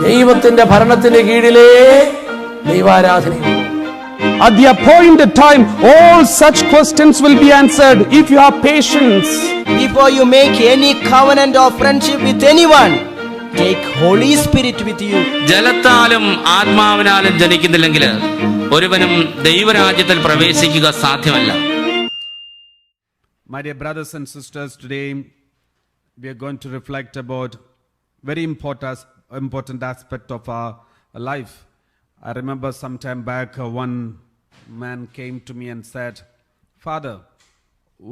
ദൈവത്തിന്റെ ഭരണത്തിന് കീഴിലേ ദൈവാരാധനയുള്ളൂ. At the appointed time, all such questions will be answered if you have patience. Before you make any covenant or friendship with anyone, take Holy Spirit with you. ജലത്താലും ആത്മാവിനാലും ജനിക്കുന്നില്ലെങ്കിൽ ഒരുവനും ദൈവരാജ്യത്തിൽ പ്രവേശിക്കുക സാധ്യമല്ല. My dear brothers and sisters, today we are going to reflect about very important aspect of our life. I remember some time back, one man came to me and said, "Father,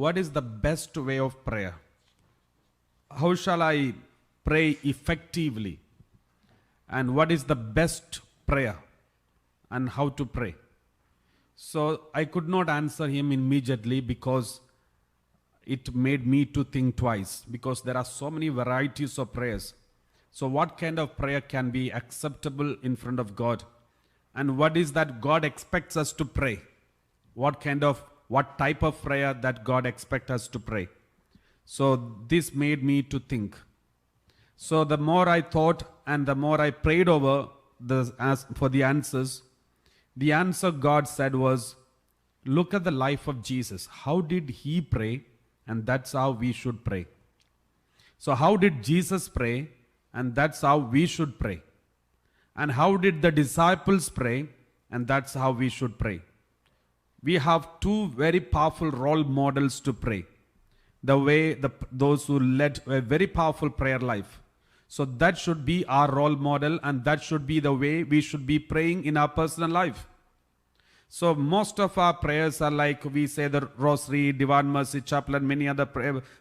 what is the best way of prayer? How shall I pray effectively? And what is the best prayer? And how to pray?" So I could not answer him immediately because it made me to think twice, because there are so many varieties of prayers. So what kind of prayer can be acceptable in front of God? And what is that God expects us to pray? What type of prayer that God expects us to pray? So this made me to think. So the more I thought and the more I prayed over for the answers, the answer God said was, look at the life of Jesus. How did he pray? And that's how we should pray. So how did Jesus pray? And that's how we should pray. And how did the disciples pray? And that's how we should pray. We have two very powerful role models to pray. The way those who led a very powerful prayer life. So that should be our role model, and that should be the way we should be praying in our personal life. So most of our prayers are like we say the Rosary, Divine Mercy Chapel, and many other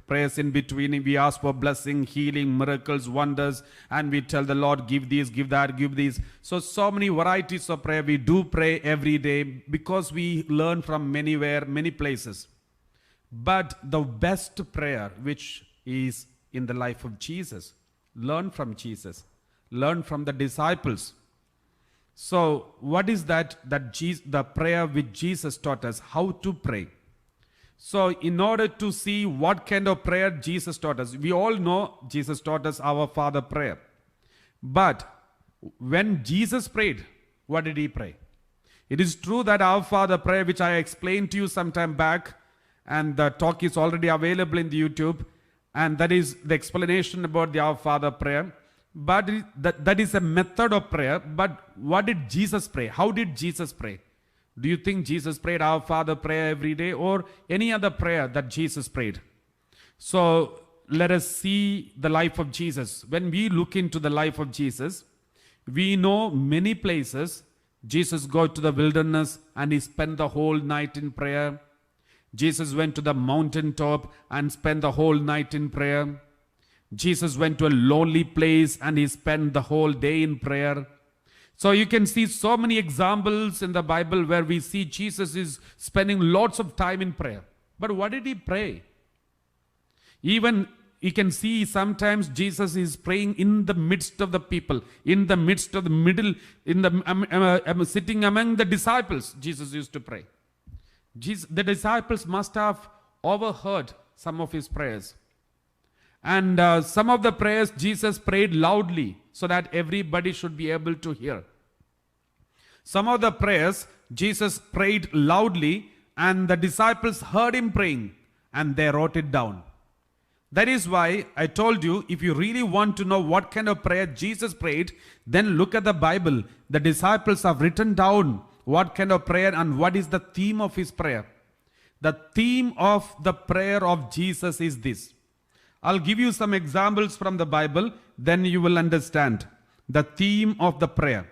prayers in between. We ask for blessing, healing, miracles, wonders, and we tell the Lord, give these, give that, give these. So many varieties of prayer. We do pray every day because we learn from many places. But the best prayer, which is in the life of Jesus, learn from Jesus, learn from the disciples. So what is that the prayer which Jesus taught us, how to pray? So in order to see what kind of prayer Jesus taught us, we all know Jesus taught us our Father prayer. But when Jesus prayed, what did he pray? It is true that our Father prayer, which I explained to you some time back, and the talk is already available in the YouTube, and that is the explanation about the Our Father prayer. But that is a method of prayer. But what did Jesus pray? How did Jesus pray? Do you think Jesus prayed Our Father prayer every day, or any other prayer that Jesus prayed? So let us see the life of Jesus. When we look into the life of Jesus, we know many places Jesus go to the wilderness and he spent the whole night in prayer. Jesus went to the mountaintop and spent the whole night in prayer. Jesus went to a lonely place and he spent the whole day in prayer. So you can see so many examples in the Bible where we see Jesus is spending lots of time in prayer. But what did he pray? Even you can see sometimes Jesus is praying in the midst of the people, in the midst of the middle, sitting among the disciples. Jesus used to pray. The disciples must have overheard some of his prayers. And some of the prayers Jesus prayed loudly so that everybody should be able to hear. Some of the prayers Jesus prayed loudly and the disciples heard him praying and they wrote it down. That is why I told you, if you really want to know what kind of prayer Jesus prayed, then look at the Bible. The disciples have written down what kind of prayer and what is the theme of his prayer. The theme of the prayer of Jesus is this. I'll give you some examples from the Bible, then you will understand the theme of the prayer.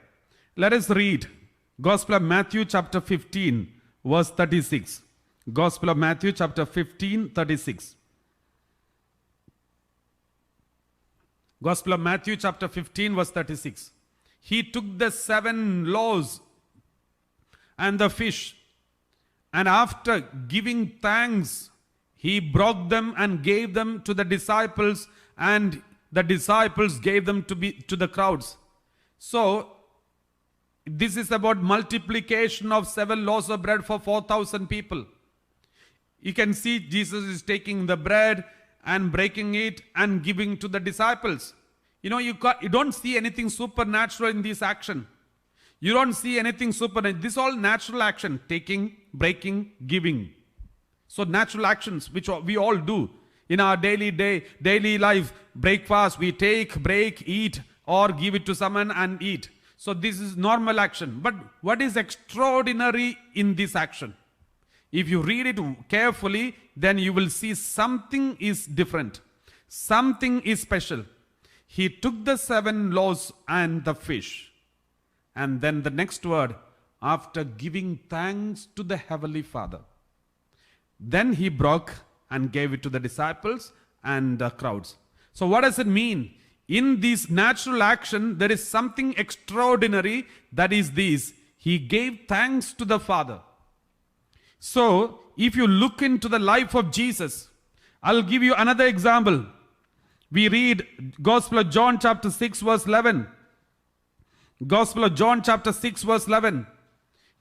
Let us read Gospel of Matthew chapter 15 verse 36. Gospel of Matthew chapter 15 36. Gospel of Matthew chapter 15 verse 36. He took the 7 loaves and the fish, and after giving thanks, he broke them and gave them to the disciples, and the disciples gave them to the crowds. So this is about multiplication of 7 loaves of bread for 4,000 people. You can see Jesus is taking the bread and breaking it and giving to the disciples. You know, you don't see anything supernatural in this action. You don't see anything supernatural. This is all natural action. Taking, breaking, giving. So natural actions which we all do in our daily life. Breakfast, we take, break, eat, or give it to someone and eat. So this is normal action. But what is extraordinary in this action? If you read it carefully, then you will see something is different. Something is special. He took the 7 loaves and the fish. And then the next word, after giving thanks to the Heavenly Father. Then he broke and gave it to the disciples and the crowds. So what does it mean? In this natural action, there is something extraordinary, that is this. He gave thanks to the Father. So, if you look into the life of Jesus, I'll give you another example. We read Gospel of John chapter 6 verse 11. Gospel of John chapter 6 verse 11.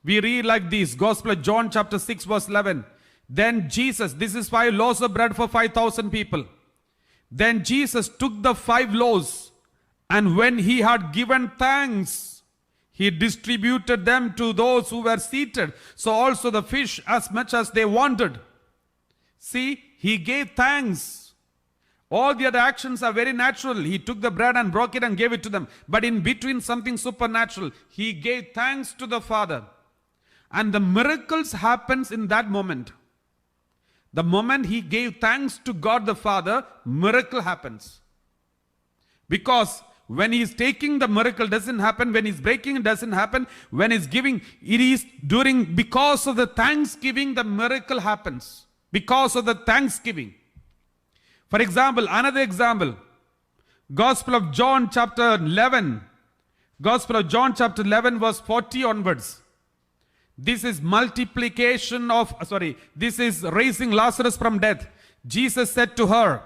We read like this. Gospel of John chapter 6 verse 11. Then Jesus, this is 5 loaves of bread for 5,000 people. Then Jesus took the 5 loaves, and when he had given thanks, he distributed them to those who were seated. So also the fish, as much as they wanted. See, he gave thanks. All the other actions are very natural. He took the bread and broke it and gave it to them. But in between, something supernatural. He gave thanks to the Father. And the miracles happens in that moment. The moment he gave thanks to God the Father, miracle happens. Because when he is taking, the miracle doesn't happen. When he's breaking, it doesn't happen. When he's giving, it is because of the thanksgiving, the miracle happens. Because of the thanksgiving. For example, another example. Gospel of John chapter 11. Gospel of John chapter 11 verse 40 onwards. This is this is raising Lazarus from death. Jesus said to her,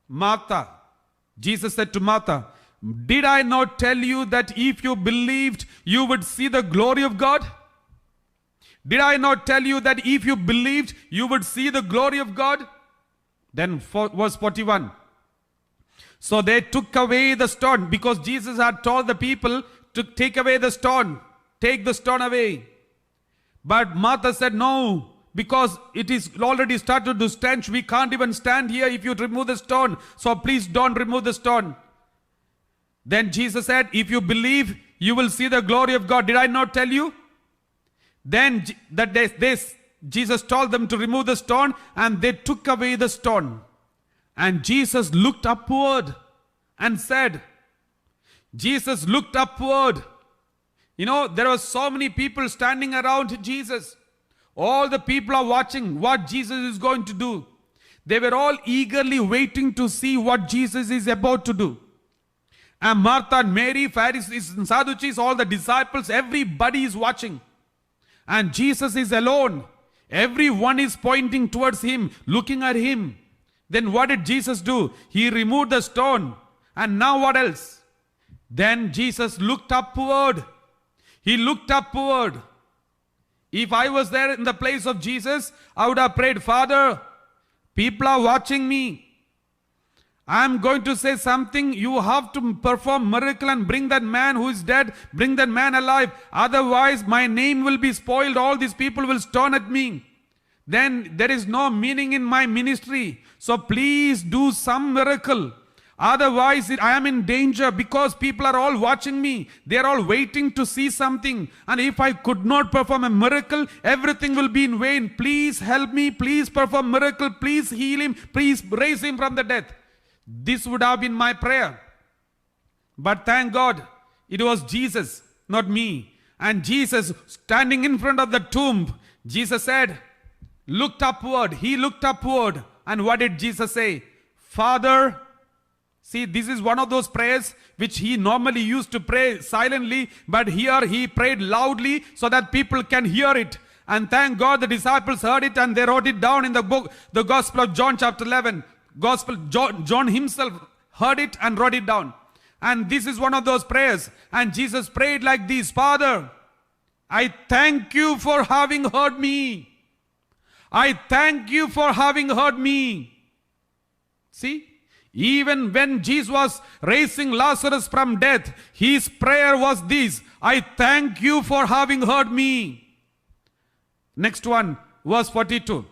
Martha, Jesus said to Martha, did I not tell you that if you believed, you would see the glory of God? Did I not tell you that if you believed, you would see the glory of God? Then verse 41. So they took away the stone, because Jesus had told the people to take away the stone. Take the stone away. But Martha said, no, because it is already started to stench. We can't even stand here if you remove the stone. So please don't remove the stone. Then Jesus said, if you believe, you will see the glory of God. Did I not tell you? Then Jesus told them to remove the stone, and they took away the stone. And Jesus looked upward and said, Jesus looked upward. You know, there were so many people standing around Jesus. All the people are watching what Jesus is going to do. They were all eagerly waiting to see what Jesus is about to do. And Martha and Mary, Pharisees and Sadducees, all the disciples, everybody is watching. And Jesus is alone. Everyone is pointing towards him, looking at him. Then what did Jesus do? He removed the stone. And now what else? Then Jesus looked upward. He looked upward. If I was there in the place of Jesus, I would have prayed, Father, people are watching me. I am going to say something. You have to perform miracle and bring that man who is dead, bring that man alive. Otherwise, my name will be spoiled. All these people will stone at me. Then there is no meaning in my ministry. So please do some miracle. Otherwise, I am in danger, because people are all watching me. They are all waiting to see something. And if I could not perform a miracle, everything will be in vain. Please help me. Please perform miracle. Please heal him. Please raise him from the death. This would have been my prayer. But thank God, it was Jesus, not me. And Jesus, standing in front of the tomb, Jesus said, looked upward. He looked upward. And what did Jesus say? Father, see, this is one of those prayers which he normally used to pray silently, but here he prayed loudly so that people can hear it. And thank God the disciples heard it and they wrote it down in the book, the Gospel of John chapter 11. John himself heard it and wrote it down. And this is one of those prayers. And Jesus prayed like this, Father, I thank you for having heard me. I thank you for having heard me. See, Even when Jesus was raising Lazarus from death, his prayer was this: I thank you for having heard me. Next one, verse 42.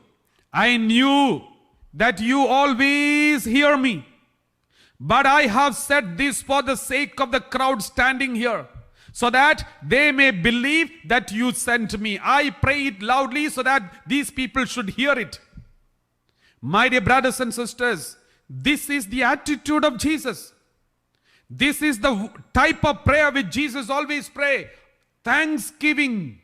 I knew that you always hear me, but I have said this for the sake of the crowd standing here, so that they may believe that you sent me. I pray it loudly so that these people should hear it. My dear brothers and sisters, this is the attitude of Jesus. This is the type of prayer which Jesus always pray. Thanksgiving.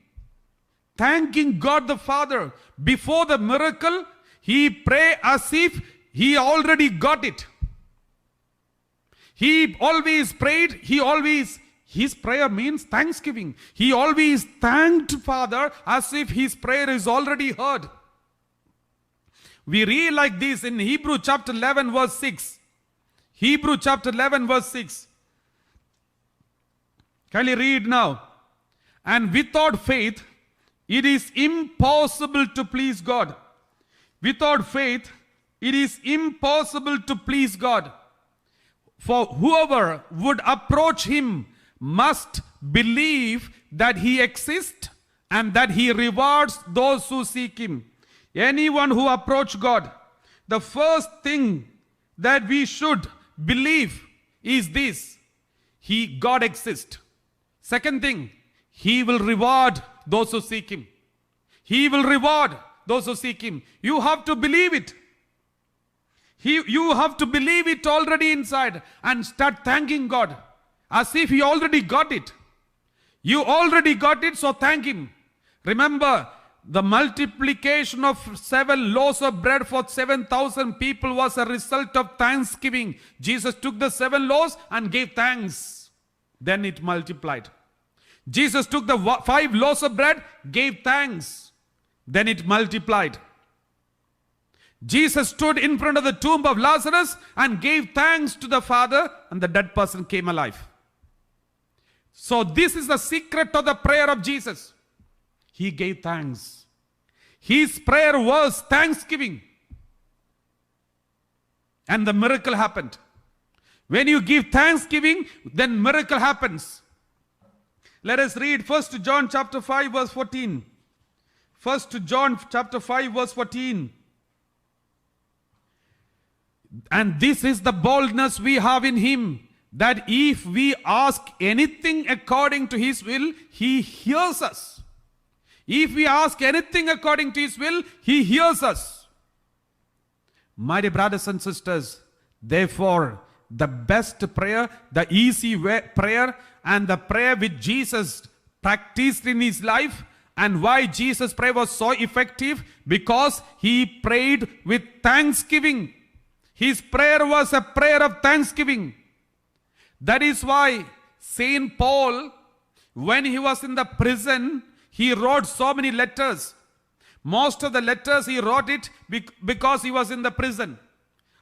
Thanking God the Father. Before the miracle, he pray as if he already got it. He always prayed, his prayer means thanksgiving. He always thanked Father as if his prayer is already heard. We read like this in Hebrew chapter 11 verse 6. Hebrew chapter 11 verse 6. Can you read now? And without faith, it is impossible to please God. Without faith, it is impossible to please God. For whoever would approach him must believe that he exists and that he rewards those who seek him. Anyone who approach God, the first thing that we should believe is this: God exists. Second thing, he will reward those who seek him. He will reward those who seek him. You have to believe it. You have to believe it already inside and start thanking God as if he already got it. You already got it, so thank him. Remember, the multiplication of 7 loaves of bread for 7,000 people was a result of thanksgiving. Jesus took the 7 loaves and gave thanks. Then it multiplied. Jesus took the 5 loaves of bread, gave thanks. Then it multiplied. Jesus stood in front of the tomb of Lazarus and gave thanks to the Father, and the dead person came alive. So this is the secret of the prayer of Jesus. He gave thanks. His prayer was thanksgiving. And the miracle happened. When you give thanksgiving, then miracle happens. Let us read 1 John chapter 5 verse 14. 1 John chapter 5 verse 14. And this is the boldness we have in him, that if we ask anything according to his will, he hears us. If we ask anything according to his will, he hears us. My dear brothers and sisters, therefore, the best prayer, the easy prayer, and the prayer which Jesus practiced in his life, and why Jesus' prayer was so effective, because he prayed with thanksgiving. His prayer was a prayer of thanksgiving. That is why Saint Paul, when he was in the prison, he wrote so many letters. Most of the letters he wrote it because he was in the prison.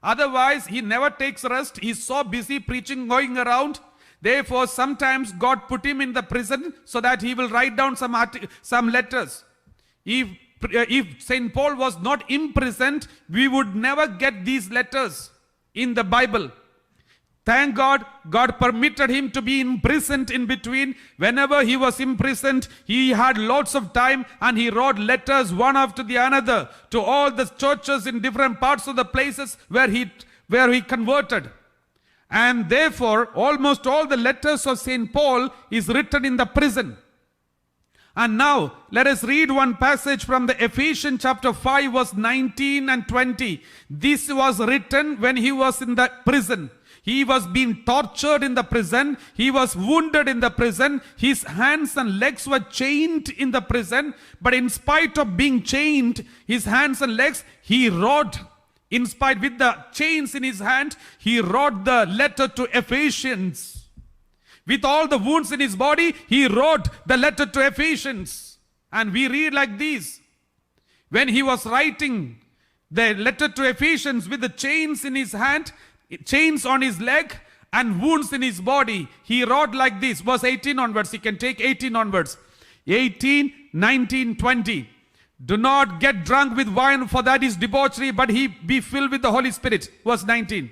Otherwise, he never takes rest. He's so busy preaching, going around. Therefore, sometimes God put him in the prison so that he will write down some letters. If Saint Paul was not imprisoned, we would never get these letters in the Bible. Thank God, God permitted him to be imprisoned in between. Whenever he was imprisoned, he had lots of time and he wrote letters one after the another to all the churches in different parts of the places where he converted. And therefore, almost all the letters of Saint Paul is written in the prison. And now, let us read one passage from the Ephesians chapter 5 verse 19 and 20. This was written when he was in the prison. He was being tortured in the prison. He was wounded in the prison. His hands and legs were chained in the prison. But in spite of being chained, his hands and legs, he wrote, in spite with the chains in his hand, he wrote the letter to Ephesians. With all the wounds in his body, he wrote the letter to Ephesians. And we read like this. When he was writing the letter to Ephesians with the chains in his hand, chains on his leg and wounds in his body, he wrote like this. Verse 18 onwards. You can take 18 onwards. 18, 19, 20. Do not get drunk with wine, for that is debauchery, but be filled with the Holy Spirit. Verse 19.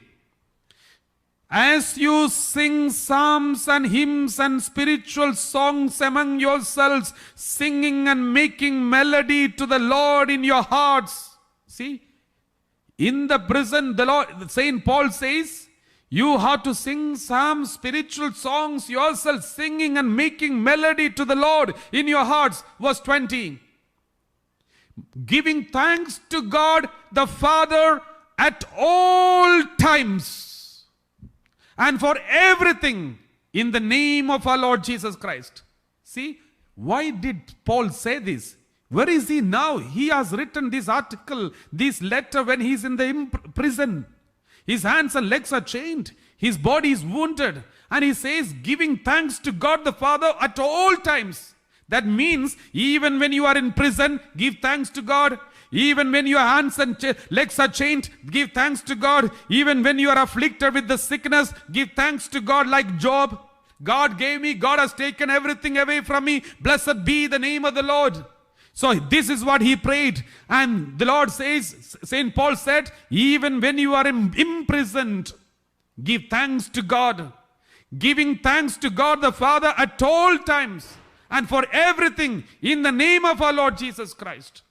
As you sing psalms and hymns and spiritual songs among yourselves, singing and making melody to the Lord in your hearts. See, in the prison, the Lord, Saint Paul says, you have to sing psalms, spiritual songs yourself, singing and making melody to the Lord in your hearts. Verse 20. Giving thanks to God the Father at all times and for everything in the name of our Lord Jesus Christ. See, why did Paul say this? Where is he now? He has written this article, this letter when he is in the prison. His hands and legs are chained. His body is wounded. And he says, giving thanks to God the Father at all times. That means even when you are in prison, give thanks to God. Even when your hands and legs are chained, give thanks to God. Even when you are afflicted with the sickness, give thanks to God like Job. God gave me, God has taken everything away from me. Blessed be the name of the Lord. So this is what he prayed. And the Lord says, St. Paul said, even when you are imprisoned, give thanks to God. Giving thanks to God the Father at all times and for everything in the name of our Lord Jesus Christ.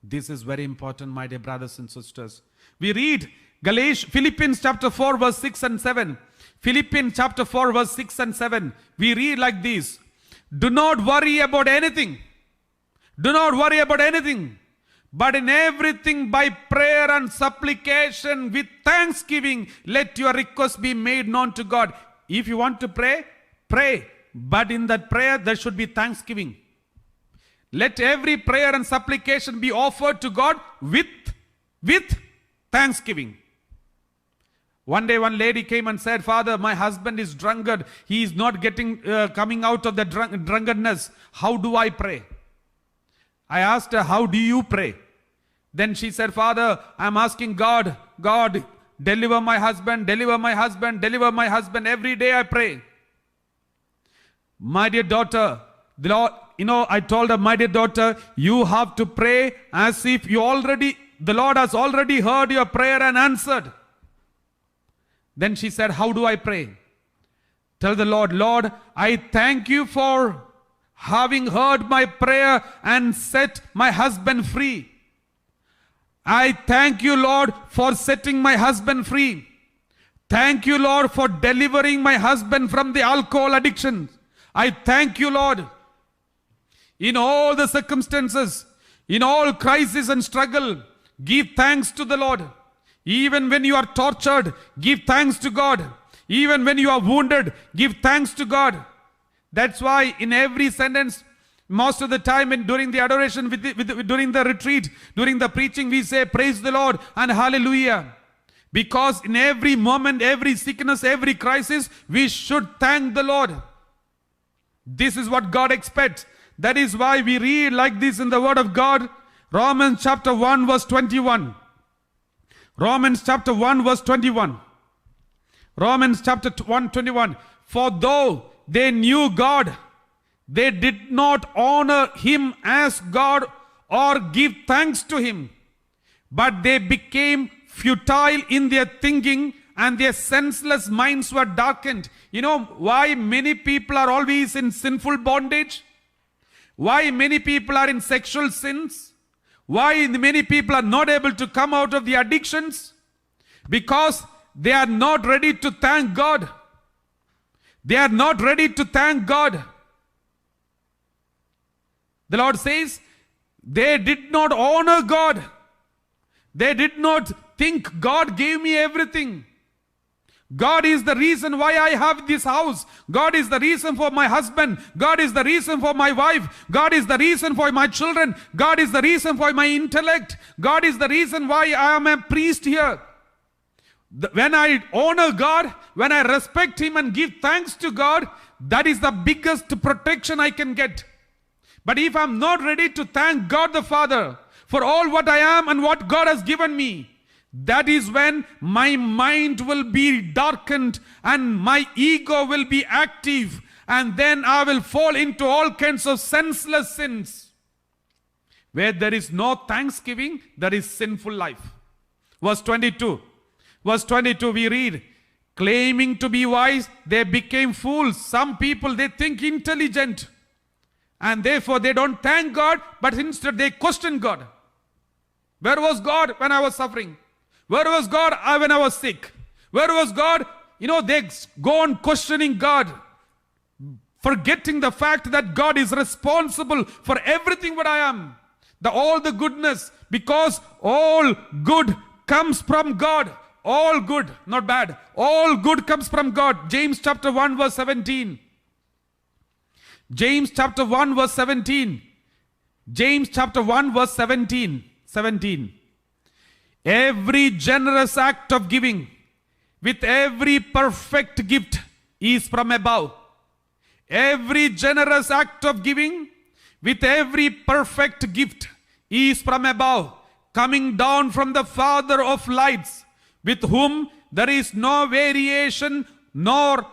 This is very important, my dear brothers and sisters. We read Philippians chapter 4 verse 6 and 7. Philippians chapter 4 verse 6 and 7. We read like this. Do not worry about anything. Do not worry about anything. But in everything by prayer and supplication with thanksgiving, let your requests be made known to God. If you want to pray, pray. But in that prayer, there should be thanksgiving. Let every prayer and supplication be offered to God with thanksgiving. One day one lady came and said, Father, my husband is drunkard. He is not coming out of the drunkardness. How do I pray? I asked her, how do you pray? Then she said, Father, I'm asking God, deliver my husband, deliver my husband, deliver my husband. Every day I pray. My dear daughter, the Lord, I told her, my dear daughter, you have to pray as if the Lord has already heard your prayer and answered. Then she said, how do I pray? Tell the Lord, Lord, I thank you for having heard my prayer and set my husband free. I thank you, Lord, for setting my husband free. Thank you, Lord, for delivering my husband from the alcohol addiction. I thank you, Lord. In all the circumstances, in all crisis and struggle, give thanks to the Lord. Even when you are tortured, give thanks to God. Even when you are wounded, give thanks to God. That's why in every sentence, most of the time during the adoration, during the retreat, during the preaching, we say, praise the Lord and hallelujah. Because in every moment, every sickness, every crisis, we should thank the Lord. This is what God expects. That is why we read like this in the word of God. Romans chapter 1 verse 21. Romans chapter 1 verse 21. Romans chapter 1 21. For though they knew God, they did not honor him as God or give thanks to him. But they became futile in their thinking and their senseless minds were darkened. You know why many people are always in sinful bondage? Why many people are in sexual sins? Why many people are not able to come out of the addictions? Because they are not ready to thank God. They are not ready to thank God. The Lord says, they did not honor God. They did not think God gave me everything. God is the reason why I have this house. God is the reason for my husband. God is the reason for my wife. God is the reason for my children. God is the reason for my intellect. God is the reason why I am a priest here. When I honor God, when I respect him and give thanks to God, that is the biggest protection I can get. But if I'm not ready to thank God the Father for all what I am and what God has given me, that is when my mind will be darkened and my ego will be active, and then I will fall into all kinds of senseless sins. Where there is no thanksgiving, there is sinful life. Verse 22. Verse 22 we read, claiming to be wise, they became fools. Some people, they think intelligent, and therefore they don't thank God, but instead they question God. Where was God when I was suffering? Where was God when I was sick? Where was God? They go on questioning God, forgetting the fact that God is responsible for everything what I am. All the goodness, because all good comes from God. All good, not bad. All good comes from God. James chapter 1 verse 17. James chapter 1 verse 17. James chapter 1 verse 17. Every generous act of giving with every perfect gift is from above. Every generous act of giving with every perfect gift is from above, coming down from the Father of lights, with whom there is no variation nor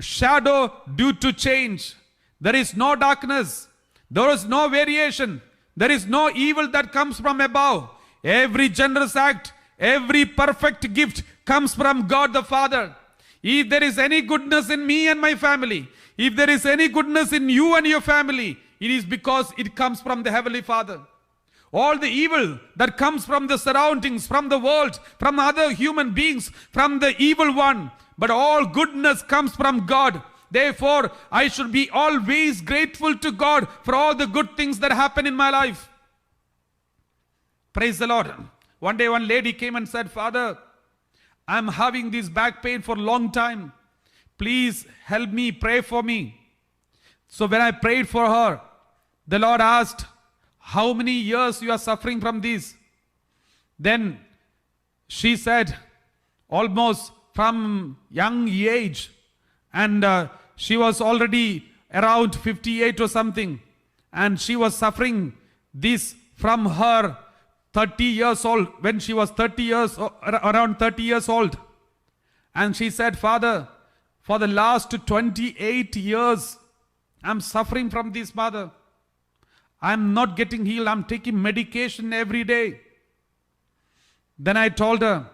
shadow due to change. There is no darkness. There is no variation. There is no evil that comes from above. Every generous act, every perfect gift comes from God the Father. If there is any goodness in me and my family, if there is any goodness in you and your family, it is because it comes from the Heavenly Father. All the evil that comes from the surroundings, from the world, from other human beings, from the evil one, but all goodness comes from God. Therefore, I should be always grateful to God for all the good things that happen in my life. Praise the Lord. One day one lady came and said, Father, I'm having this back pain for a long time. Please help me, pray for me. So when I prayed for her, the Lord asked, how many years you are suffering from this? Then she said, almost from young age. And she was already around 58 or something. And she was suffering this from her 30 years old, when she was around 30 years old. And she said, Father, for the last 28 years, I'm suffering from this, Father. I'm not getting healed. I'm taking medication every day. Then I told her,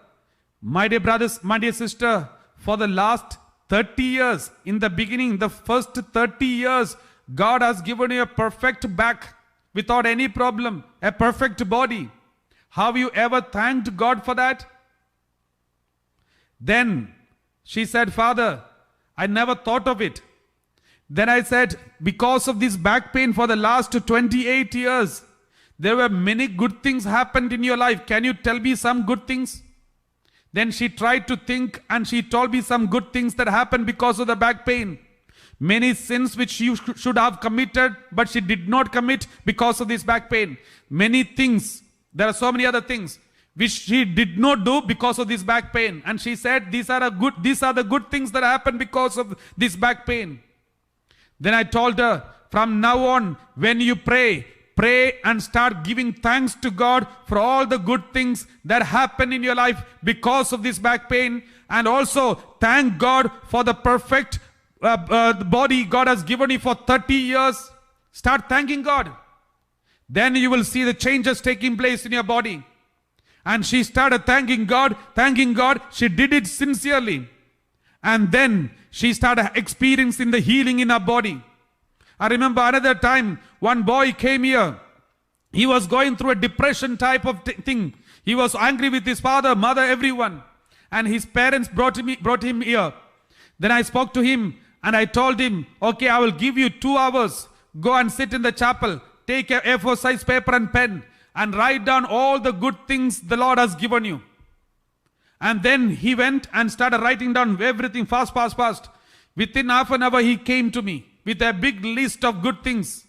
my dear brothers, my dear sister, for the last 30 years, in the beginning, the first 30 years, God has given you a perfect back without any problem, a perfect body. Have you ever thanked God for that? Then she said, Father, I never thought of it. Then I said, because of this back pain for the last 28 years, there were many good things happened in your life. Can you tell me some good things? Then she tried to think and she told me some good things that happened because of the back pain. Many sins which she should have committed, but she did not commit because of this back pain. Many things, there are so many other things which she did not do because of this back pain. And she said, these are the good things that happen because of this back pain. Then I told her, from now on, when you pray and start giving thanks to God for all the good things that happen in your life because of this back pain. And also thank God for the perfect body God has given you for 30 years. Start thanking God. Then you will see the changes taking place in your body. And she started thanking God. She did it sincerely. And then she started experiencing the healing in her body. I remember another time, one boy came here. He was going through a depression type of thing. He was angry with his father, mother, everyone. And his parents brought him here. Then I spoke to him and I told him, okay, I will give you 2 hours. Go and sit in the chapel. Take a A4 size paper and pen and write down all the good things the Lord has given you. And then he went and started writing down everything fast. Within half an hour, he came to me with a big list of good things.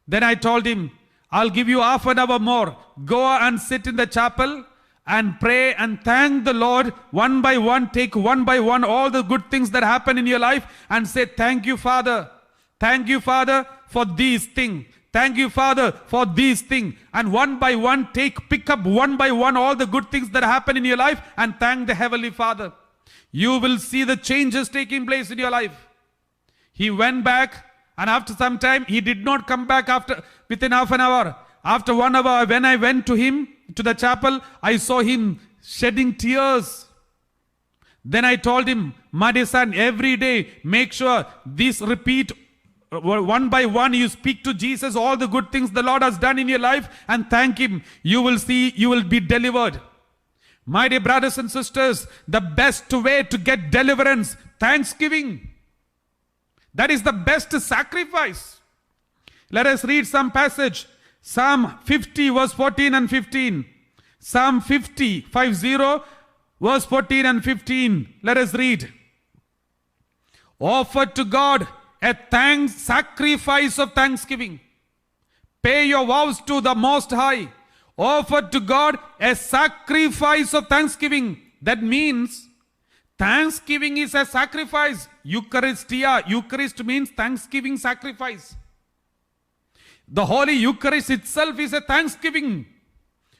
Then I told him, I'll give you half an hour more. Go and sit in the chapel and pray and thank the Lord one by one. Take one by one all the good things that happen in your life and say, thank you, Father. Thank you, Father, for these things. Thank you, Father, for these things. And one by one, pick up one by one all the good things that happen in your life and thank the Heavenly Father. You will see the changes taking place in your life. He went back, and after some time, he did not come back within half an hour. After 1 hour, when I went to him, to the chapel, I saw him shedding tears. Then I told him, my dear son, every day make sure this repeat one by one. You speak to Jesus all the good things the Lord has done in your life and thank him. You will see, you will be delivered. My dear brothers and sisters, the best way to get deliverance, thanksgiving. That is the best sacrifice. Let us read some passage. Psalm 50 verse 14 and 15. Psalm 50 verse 14 and 15. Let us read. Offer to God a sacrifice of thanksgiving. Pay your vows to the Most High. Offer to God a sacrifice of thanksgiving. That means thanksgiving is a sacrifice. Eucharistia. Eucharist means thanksgiving sacrifice. The Holy Eucharist itself is a thanksgiving.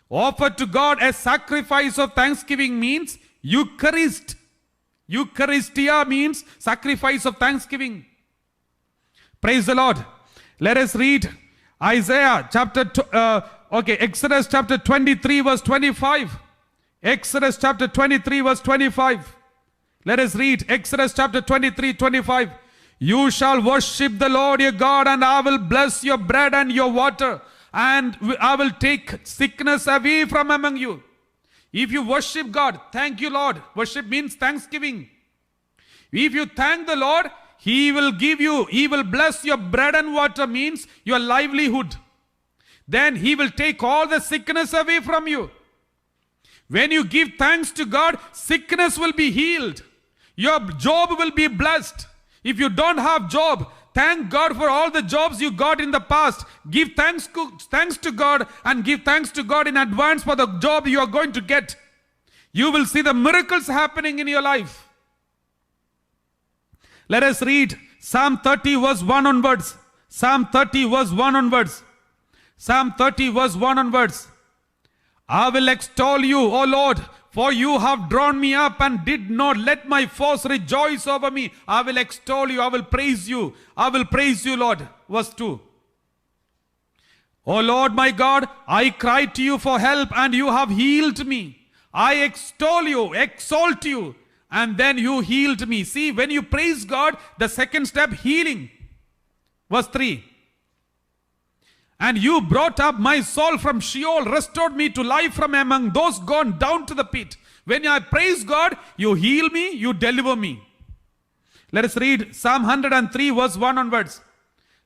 Offer to God a sacrifice of thanksgiving means Eucharist. Eucharistia means sacrifice of thanksgiving. Praise the Lord. Let us read Exodus chapter 23 verse 25. Exodus chapter 23 verse 25. Let us read Exodus chapter 23, 25. You shall worship the Lord your God, and I will bless your bread and your water, and I will take sickness away from among you. If you worship God, thank you, Lord. Worship means thanksgiving. If you thank the Lord, He will give you, He will bless your bread and water, means your livelihood. Then He will take all the sickness away from you. When you give thanks to God, sickness will be healed. Your job will be blessed. If you don't have job, thank God for all the jobs you got in the past. Give thanks to God, and give thanks to God in advance for the job you are going to get. You will see the miracles happening in your life. Let us read Psalm 30 verse 1 onwards. Psalm 30 verse 1 onwards. Psalm 30 verse 1 onwards. I will extol you, O Lord, for you have drawn me up and did not let my foes rejoice over me. I will extol you, I will praise you. I will praise you, Lord. Verse 2. O Lord my God, I cried to you for help and you have healed me. I extol you, exalt you, and then you healed me. See, when you praise God, the second step, healing. Verse 3. And you brought up my soul from Sheol, restored me to life from among those gone down to the pit. When I praise God, you heal me, you deliver me. Let us read Psalm 103 verse 1 onwards.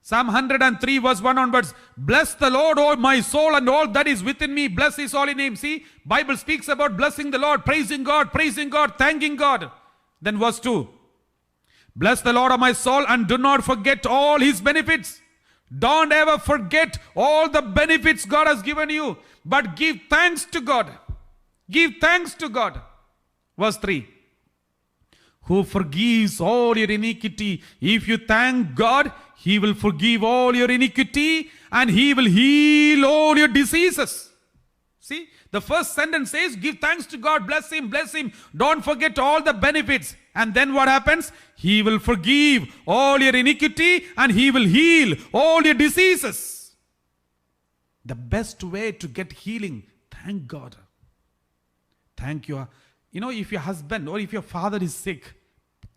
Psalm 103 verse 1 onwards. Bless the Lord, O my soul, and all that is within me. Bless His holy name. See, Bible speaks about blessing the Lord, praising God, thanking God. Then verse 2. Bless the Lord, O my soul, and do not forget all His benefits. Don't ever forget all the benefits God has given you, but give thanks to God. Give thanks to God. Verse 3. Who forgives all your iniquity. If you thank God, He will forgive all your iniquity and He will heal all your diseases. See, the first sentence says, give thanks to God, bless Him, bless Him. Don't forget all the benefits. And then what happens? He will forgive all your iniquity and He will heal all your diseases. The best way to get healing, thank God. Thank you. You know, if your husband or if your father is sick,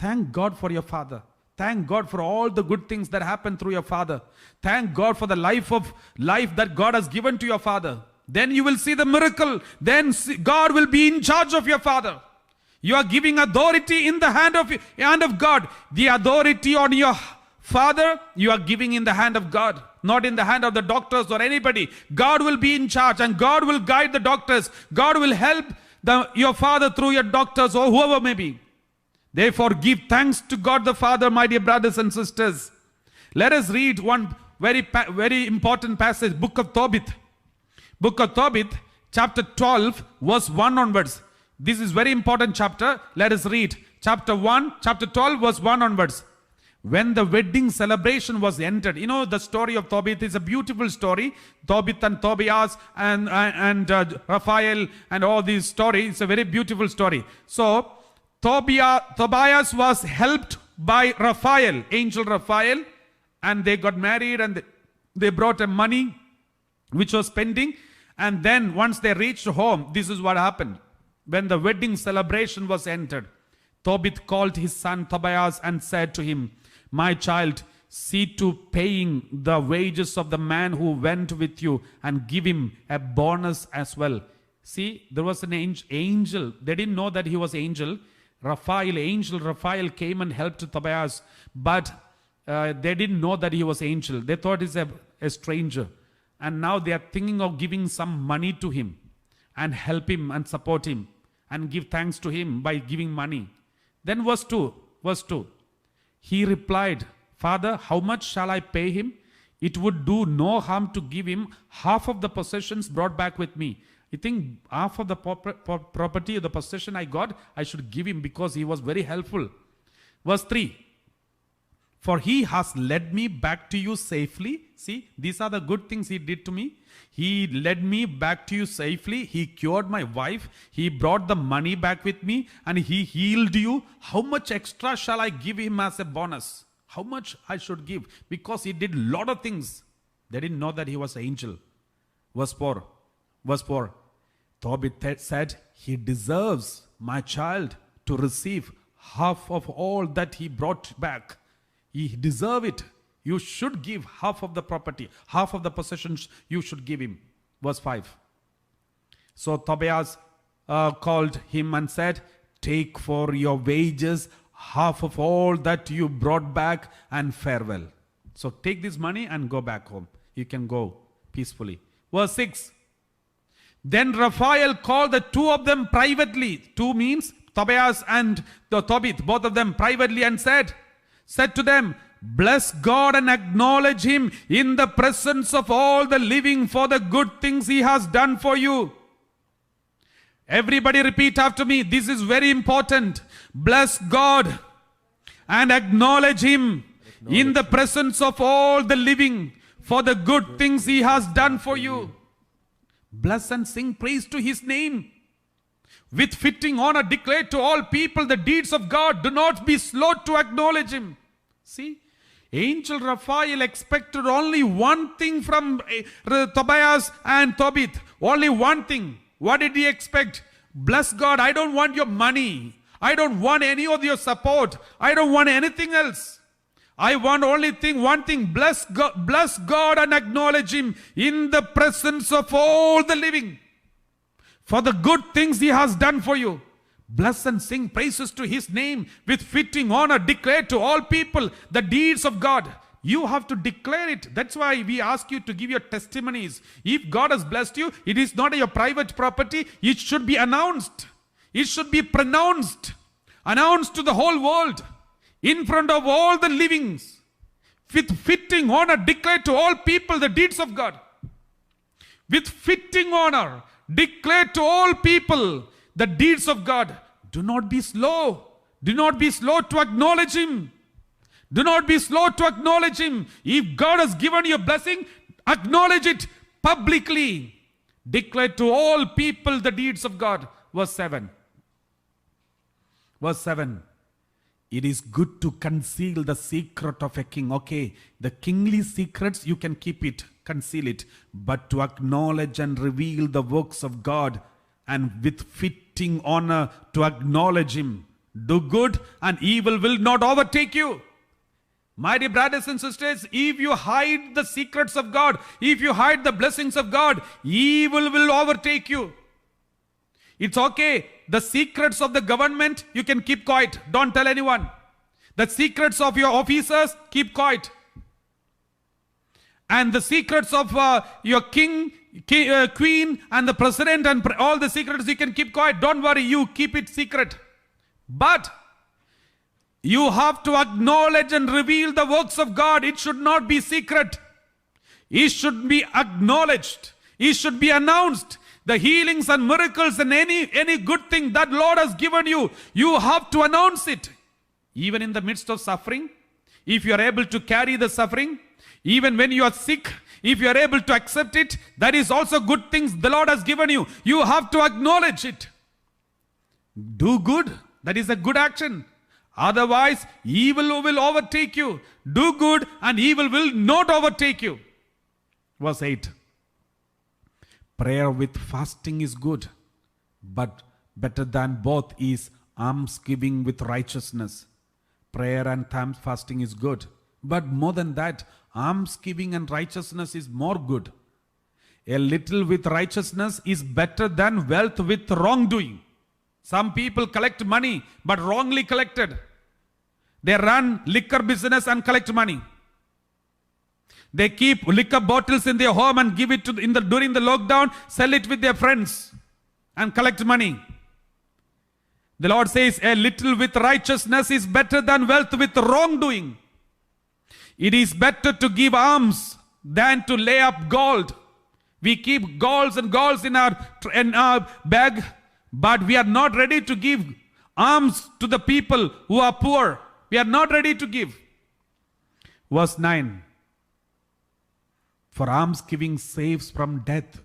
thank God for your father. Thank God for all the good things that happen through your father. Thank God for the life that God has given to your father. Then you will see the miracle. Then God will be in charge of your father. You are giving authority in the hand of God. The authority on your father, you are giving in the hand of God, not in the hand of the doctors or anybody. God will be in charge and God will guide the doctors. God will help your father through your doctors or whoever may be. Therefore, give thanks to God the Father, my dear brothers and sisters. Let us read one very important passage, Book of Tobit. Book of Tobit, chapter 12, verse 1 onwards. This is very important chapter. Let us read chapter 12, verse 1 onwards. When the wedding celebration was ended, you know the story of Tobit is a beautiful story. Tobit and Tobias and Raphael and all these stories. It's a very beautiful story. So, Tobias was helped by Raphael, angel Raphael, and they got married and they brought him money which was pending. And then once they reached home, this is what happened. When the wedding celebration was ended, Tobit called his son Tobias and said to him, "My child, see to paying the wages of the man who went with you and give him a bonus as well." See, there was an angel. They didn't know that he was angel. Raphael came and helped Tobias, but they didn't know that he was angel. They thought he's a stranger. And now they are thinking of giving some money to him and help him and support him and give thanks to him by giving money. Then verse 2. He replied, "Father, how much shall I pay him? It would do no harm to give him half of the possessions brought back with me." You think half of the property, the possession I got, I should give him because he was very helpful. Verse 3. "For he has led me back to you safely." See, these are the good things he did to me. He led me back to you safely. He cured my wife. He brought the money back with me and he healed you. How much extra shall I give him as a bonus? How much I should give? Because he did a lot of things. They didn't know that he was an angel. Verse 4. Tobit said, "He deserves, my child, to receive half of all that he brought back. He deserves it. You should give half of the property, half of the possessions you should give him." Verse 5. So Tobias called him and said, "Take for your wages half of all that you brought back and farewell." So take this money and go back home. You can go peacefully. Verse 6. Then Raphael called the two of them privately. Two means Tobias and Tobit, both of them privately, and said to them, "Bless God and acknowledge him in the presence of all the living for the good things he has done for you." Everybody repeat after me. This is very important. Bless God and acknowledge him in the presence of all the living for the good things he has done for you. Bless and sing praise to his name. With fitting honor declare to all people the deeds of God. Do not be slow to acknowledge him. See, Angel Raphael expected only one thing from Tobias and Tobit. Only one thing. What did he expect? Bless God. I don't want your money. I don't want any of your support. I don't want anything else. I want only one thing. Bless God and acknowledge him in the presence of all the living for the good things he has done for you. Bless and sing praises to his name with fitting honor. Declare to all people the deeds of God. You have to declare it. That's why we ask you to give your testimonies. If God has blessed you, it is not your private property. It should be announced. It should be pronounced. Announced to the whole world. In front of all the livings. With fitting honor, declare to all people the deeds of God. With fitting honor, declare to all people the deeds of God. Do not be slow. Do not be slow to acknowledge him. Do not be slow to acknowledge him. If God has given you a blessing, acknowledge it publicly. Declare to all people the deeds of God. Verse 7. Verse 7. It is good to conceal the secret of a king. Okay, the kingly secrets, you can keep it, conceal it. But to acknowledge and reveal the works of God, and with fitting honor to acknowledge him. Do good and evil will not overtake you. My dear brothers and sisters, if you hide the secrets of God, if you hide the blessings of God, evil will overtake you. It's okay. The secrets of the government, you can keep quiet. Don't tell anyone. The secrets of your officers, keep quiet. And the secrets of your king, queen, and the president, and all the secrets, you can keep quiet. Don't worry, you keep it secret. But you have to acknowledge and reveal the works of God. It should not be secret. It should be acknowledged. It should be announced. The healings and miracles and any good thing that Lord has given you, you have to announce it. Even in the midst of suffering, if you are able to carry the suffering, even when you are sick, if you are able to accept it, that is also good things the Lord has given you. You have to acknowledge it. Do good. That is a good action. Otherwise, evil will overtake you. Do good and evil will not overtake you. Verse 8. Prayer with fasting is good, but better than both is almsgiving with righteousness. Prayer and fasting is good. But more than that, almsgiving and righteousness is more good. A little with righteousness is better than wealth with wrongdoing. Some people collect money, but wrongly collected. They run liquor business and collect money. They keep liquor bottles in their home and give it during the lockdown, sell it with their friends and collect money. The Lord says, a little with righteousness is better than wealth with wrongdoing. It is better to give alms than to lay up gold. We keep golds and golds in our bag, but we are not ready to give alms to the people who are poor. We are not ready to give. Verse 9. For almsgiving saves from death.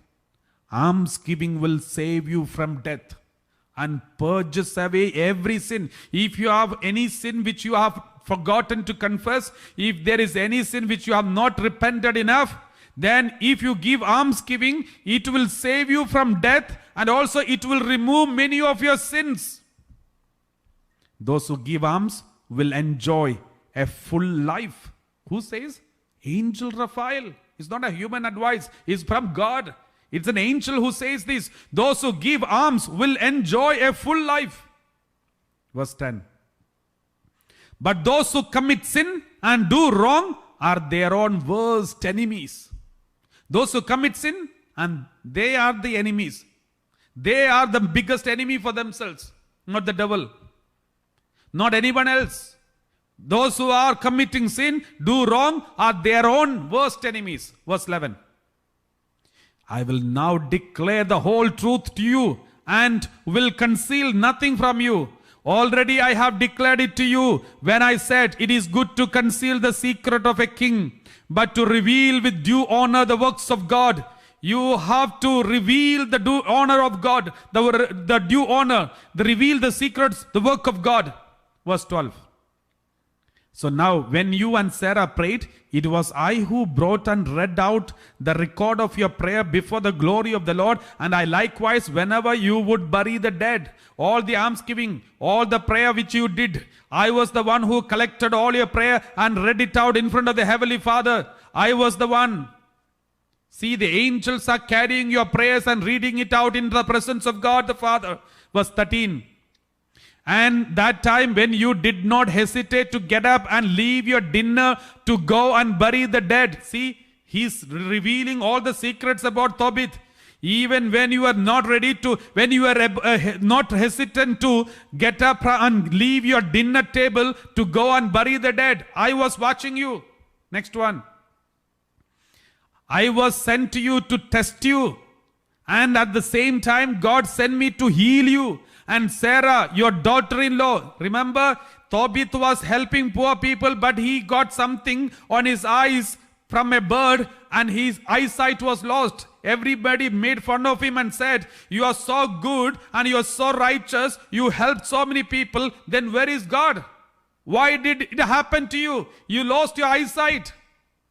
Almsgiving will save you from death and purges away every sin. If you have any sin which you have forgotten to confess, if there is any sin which you have not repented enough, then if you give almsgiving, it will save you from death and also it will remove many of your sins. Those who give alms will enjoy a full life. Who says? Angel Raphael. It's not a human advice. It's from God. It's an angel who says this. Those who give alms will enjoy a full life. Verse 10. But those who commit sin and do wrong are their own worst enemies. Those who commit sin, and they are the enemies. They are the biggest enemy for themselves. Not the devil. Not anyone else. Those who are committing sin, do wrong, are their own worst enemies. Verse 11. I will now declare the whole truth to you and will conceal nothing from you. Already I have declared it to you when I said it is good to conceal the secret of a king, but to reveal with due honor the works of God. You have to reveal the due honor of God, the due honor, reveal the secrets, the work of God. Verse 12. So now when you and Sarah prayed, it was I who brought and read out the record of your prayer before the glory of the Lord. And I likewise, whenever you would bury the dead, all the almsgiving, all the prayer which you did, I was the one who collected all your prayer and read it out in front of the Heavenly Father. I was the one. See, the angels are carrying your prayers and reading it out in the presence of God the Father. Verse 13. And that time when you did not hesitate to get up and leave your dinner to go and bury the dead. See, he's revealing all the secrets about Tobit. Even when you are not ready to, when you are not hesitant to get up and leave your dinner table to go and bury the dead. I was watching you. Next one. I was sent to you to test you. And at the same time, God sent me to heal you. And Sarah, your daughter-in-law, remember, Tobit was helping poor people, but he got something on his eyes from a bird and his eyesight was lost. Everybody made fun of him and said, you are so good and you are so righteous, you helped so many people, then where is God? Why did it happen to you? You lost your eyesight.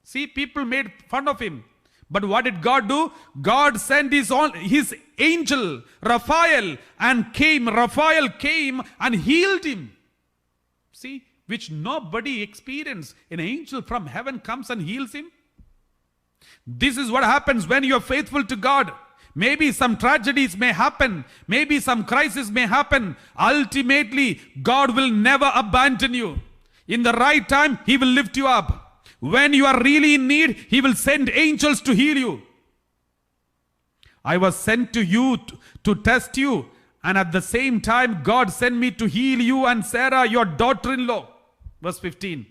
See, people made fun of him. But what did God do? God sent his angel, Raphael, and Raphael came and healed him. See, which nobody experienced. An angel from heaven comes and heals him. This is what happens when you are faithful to God. Maybe some tragedies may happen. Maybe some crisis may happen. Ultimately, God will never abandon you. In the right time, he will lift you up. When you are really in need, he will send angels to heal you. I was sent to you to test you. And at the same time, God sent me to heal you and Sarah, your daughter-in-law. Verse 15.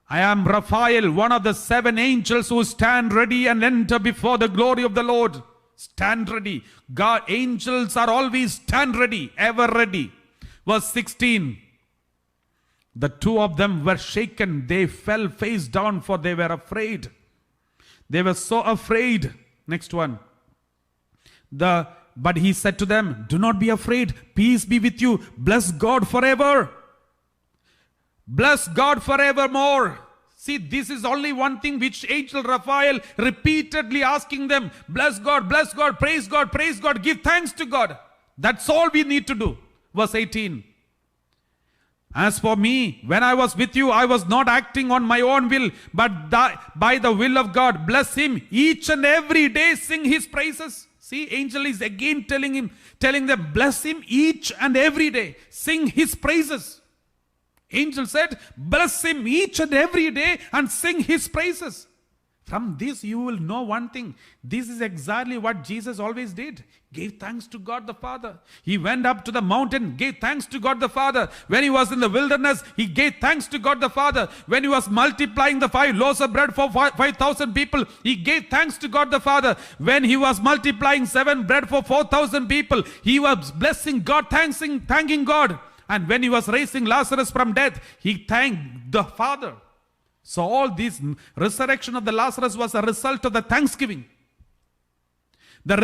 I am Raphael, one of the 7 angels who stand ready and enter before the glory of the Lord. Stand ready. God, angels are always stand ready, ever ready. Verse 16. The 2 of them were shaken. They fell face down for they were afraid. They were so afraid. Next one. But he said to them, do not be afraid. Peace be with you. Bless God forever. Bless God forevermore. See, this is only one thing which angel Raphael repeatedly asking them. Bless God, praise God, give thanks to God. That's all we need to do. Verse 18. As for me, when I was with you, I was not acting on my own will, but by the will of God. Bless him each and every day, sing his praises. See, angel is again telling them, bless him each and every day, sing his praises. Angel said, bless him each and every day and sing his praises. From this you will know one thing. This is exactly what Jesus always did. Gave thanks to God the Father. He went up to the mountain, gave thanks to God the Father. When he was in the wilderness, he gave thanks to God the Father. When he was multiplying the 5 loaves of bread for 5,000 people, he gave thanks to God the Father. When he was multiplying 7 bread for 4,000 people, he was blessing God, thanking God. And when he was raising Lazarus from death, he thanked the Father. So all this resurrection of the Lazarus was a result of the thanksgiving. The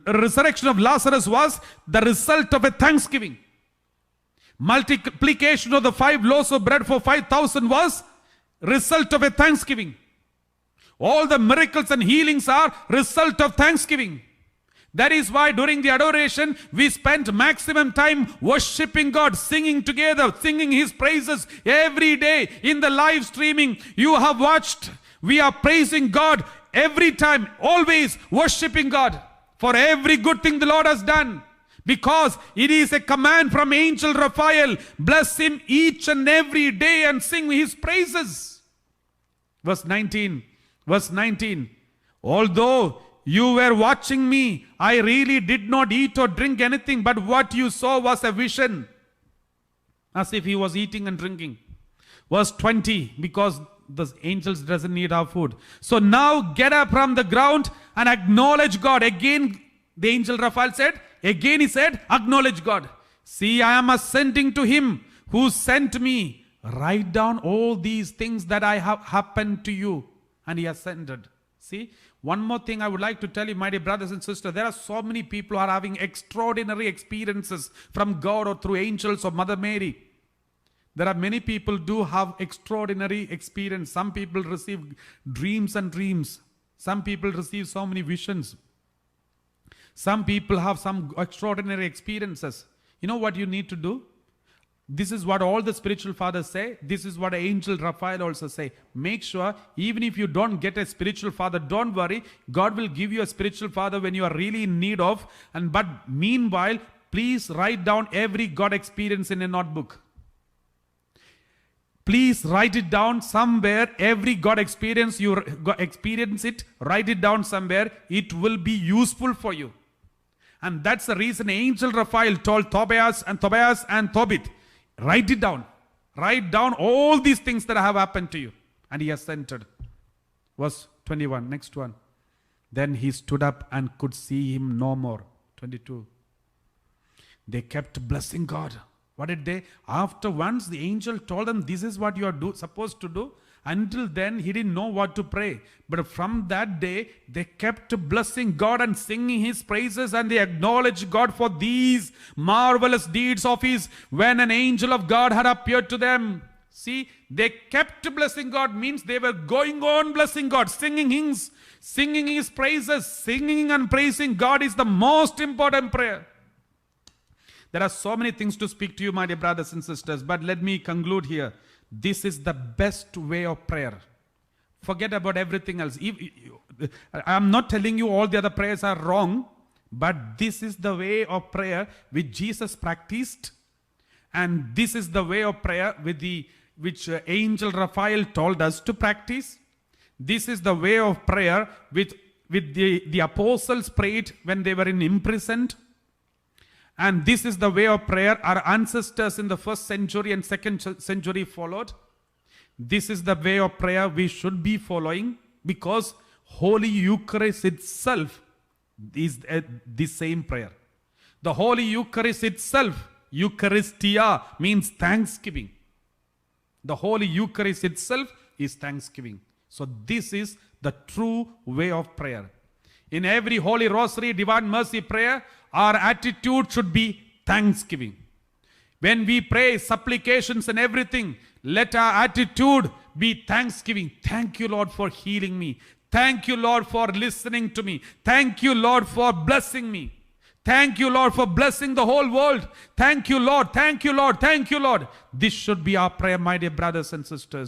resurrection of Lazarus was the result of a thanksgiving. Multiplication of the 5 loaves of bread for 5,000 was result of a thanksgiving. All the miracles and healings are result of thanksgiving. That is why during the adoration, we spent maximum time worshiping God, singing together, singing his praises every day. In the live streaming you have watched, we are praising God every time, always worshiping God for every good thing the Lord has done. Because it is a command from Angel Raphael, bless him each and every day and sing his praises. Verse 19, although you were watching me, I really did not eat or drink anything, but what you saw was a vision. As if he was eating and drinking. Verse 20, because the angels doesn't need our food. So now get up from the ground and acknowledge God. Again, the angel Raphael said, again he said, acknowledge God. See, I am ascending to him who sent me. Write down all these things that I have happened to you. And he ascended. See, one more thing I would like to tell you, my dear brothers and sisters, there are so many people who are having extraordinary experiences from God or through angels or Mother Mary. There are many people do have extraordinary experience. Some people receive dreams and dreams. Some people receive so many visions. Some people have some extraordinary experiences. You know what you need to do? This is what all the spiritual fathers say. This is what Angel Raphael also say. Make sure, even if you don't get a spiritual father, don't worry. God will give you a spiritual father when you are really in need of. But meanwhile, please write down every God experience in a notebook. Please write it down somewhere. Every God experience, you experience it, write it down somewhere. It will be useful for you. And that's the reason Angel Raphael told Tobias and Tobit, write it down. Write down all these things that have happened to you. And he ascended. Verse 21, next one. Then he stood up and could see him no more. 22. They kept blessing God. What did they? After once the angel told them, this is what you are supposed to do. Until then, he didn't know what to pray. But from that day, they kept blessing God and singing his praises, and they acknowledged God for these marvelous deeds of his when an angel of God had appeared to them. See, they kept blessing God means they were going on blessing God, singing hymns, singing his praises. Singing and praising God is the most important prayer. There are so many things to speak to you, my dear brothers and sisters, but let me conclude here. This is the best way of prayer. Forget about everything else. I am not telling you all the other prayers are wrong, but this is the way of prayer which Jesus practiced, and this is the way of prayer which Angel Raphael told us to practice. This is the way of prayer with the apostles prayed when they were imprisoned. And this is the way of prayer our ancestors in the 1st century and 2nd century followed. This is the way of prayer we should be following, because Holy Eucharist itself is the same prayer. The Holy Eucharist itself, Eucharistia, means thanksgiving. The Holy Eucharist itself is thanksgiving. So this is the true way of prayer. In every Holy Rosary, Divine Mercy prayer, our attitude should be thanksgiving. When we pray supplications and everything, let our attitude be thanksgiving. Thank you, Lord, for healing me. Thank you, Lord, for listening to me. Thank you, Lord, for blessing me. Thank you, Lord, for blessing the whole world. Thank you, Lord. Thank you, Lord. Thank you, Lord. This should be our prayer, my dear brothers and sisters.